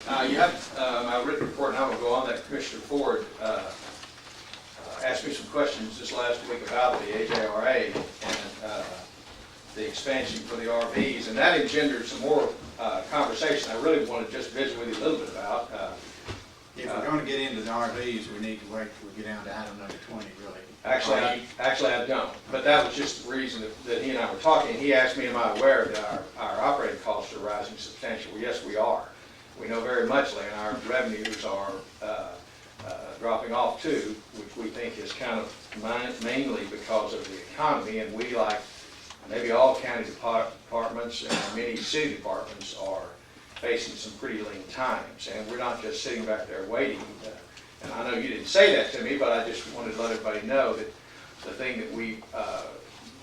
You have my written report, and I'm going to go on that. Commissioner Ford asked me some questions this last week about the AJRA and the expansion for the RVs, and that engendered some more conversation I really want to just visit with you a little bit about. If we're going to get into the RVs, we need to wait till we get down to item number 20, really. Actually, I don't. But that was just the reason that he and I were talking. He asked me, am I aware that our operating costs are rising substantially? Well, yes, we are. We know very much, and our revenues are dropping off too, which we think is kind of mainly because of the economy. And we, like maybe all county departments and many city departments, are facing some pretty lean times. And we're not just sitting back there waiting. And I know you didn't say that to me, but I just wanted to let everybody know that the thing that we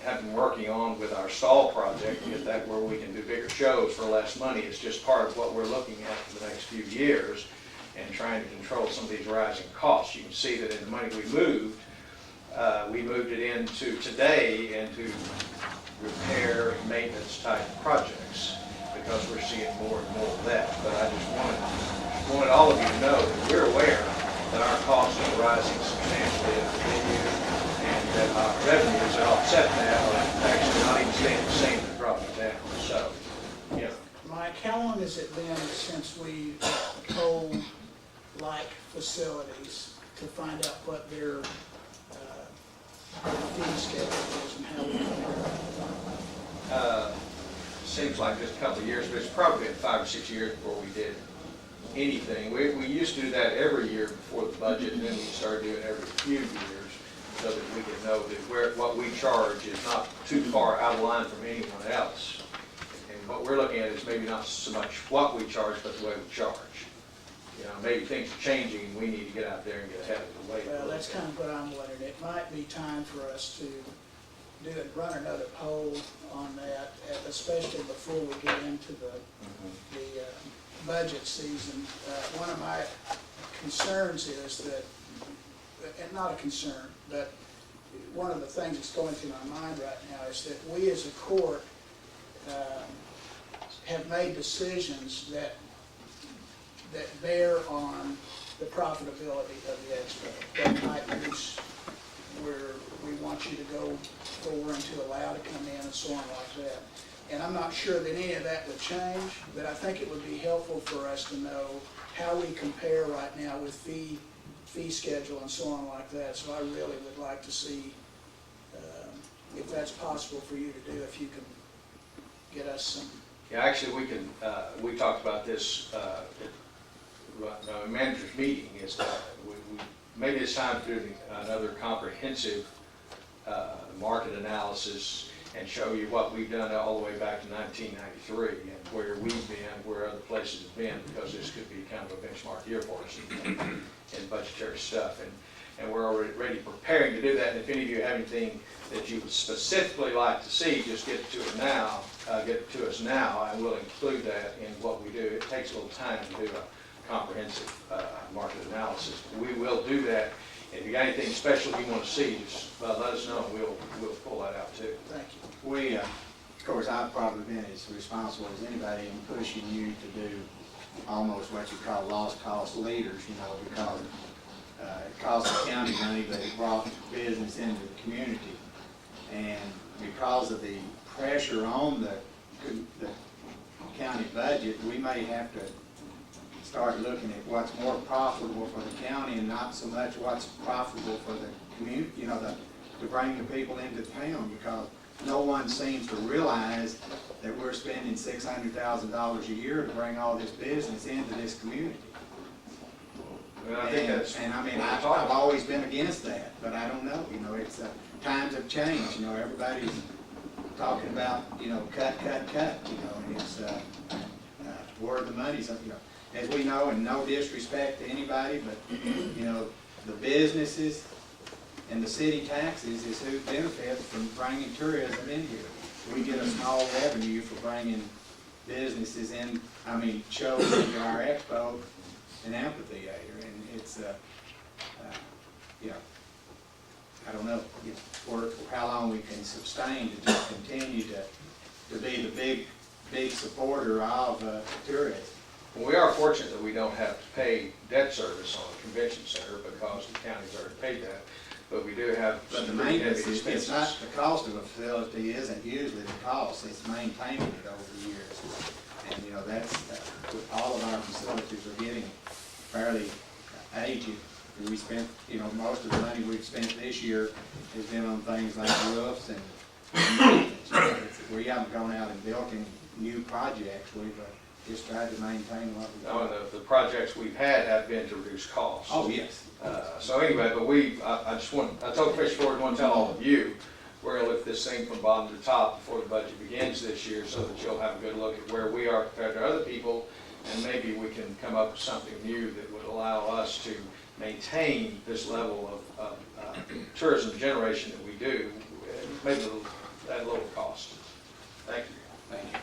have been working on with our stall project, is that where we can do bigger shows for less money. It's just part of what we're looking at for the next few years and trying to control some of these rising costs. You can see that in the money we moved it into today into repair and maintenance type projects because we're seeing more and more of that. But I just wanted all of you to know that we're aware that our costs are rising substantially as a venue, and that our revenues are offset that, or actually not even staying the same, they're dropping down. So, yeah. Mike, how long has it been since we told like facilities to find out what their fee schedule is and how we compare? Seems like just a couple of years, but it's probably been 5 or 6 years before we did anything. We used to do that every year before the budget, and then we started doing it every few years so that we could know that what we charge is not too far out of line from anyone else. And what we're looking at is maybe not so much what we charge, but the way we charge. You know, maybe things are changing and we need to get out there and get ahead of the wave. Well, that's kind of what I'm wondering. It might be time for us to run another poll on that, especially before we get into the budget season. One of my concerns is that, and not a concern, but one of the things that's going through my mind right now is that we as a court have made decisions that bear on the profitability of the Expo. That might reduce where we want you to go forward and to allow to come in and so on like that. And I'm not sure that any of that would change, but I think it would be helpful for us to know how we compare right now with fee schedule and so on like that. So I really would like to see if that's possible for you to do, if you can get us some. Yeah, actually, we talked about this at the manager's meeting, is that maybe it's time to do another comprehensive market analysis and show you what we've done all the way back to 1993 and where we've been, where other places have been, because this could be kind of a benchmark year for us in budgetary stuff. And we're already ready preparing to do that. And if any of you have anything that you would specifically like to see, just get to it now. Get it to us now, and we'll include that in what we do. It takes a little time to do a comprehensive market analysis. We will do that. If you got anything special you want to see, just let us know, and we'll pull that out too. Thank you. We, of course, I've probably been as responsible as anybody in pushing you to do almost what you call lost cost leaders, you know, because it cost the county money, but it brought business into the community. And because of the pressure on the county budget, we may have to start looking at what's more profitable for the county and not so much what's profitable for the community, you know, to bring the people into town, because no one seems to realize that we're spending $600,000 a year to bring all this business into this community. Well, I think and I mean, I've always been against that, but I don't know, you know, it's times have changed, you know, everybody's talking about, you know, cut, you know, and it's where the money's, you know, as we know, and no disrespect to anybody, but, you know, the businesses and the city taxes is who benefits from bringing tourism in here. We get a small revenue for bringing businesses in, I mean, shows into our expo and amphitheater, and it's, you know, I don't know, for how long we can sustain to just continue to be the big supporter of tourism. We are fortunate that we don't have to pay debt service on the convention center because the county's already paid that, but we do have But the some pretty heavy maintenance, it's not, expenses. the cost of a facility isn't usually the cost, it's maintaining it over the years. And, you know, that's, all of our facilities are getting fairly aged. We spent, you know, most of the money we've spent this year has been on things like roofs and maintenance. We haven't gone out and built any new projects, we've just tried to maintain what we've No, got. and the projects we've had have been to reduce costs. Oh, yes. So anyway, but I just want, I told Commissioner Ford, I want to tell all of you, we're gonna lift this thing from bottom to top before the budget begins this year, so that you'll have a good look at where we are compared to other people, and maybe we can come up with something new that would allow us to maintain this level of tourism generation that we do, maybe at a lower cost. Thank you. Thank you.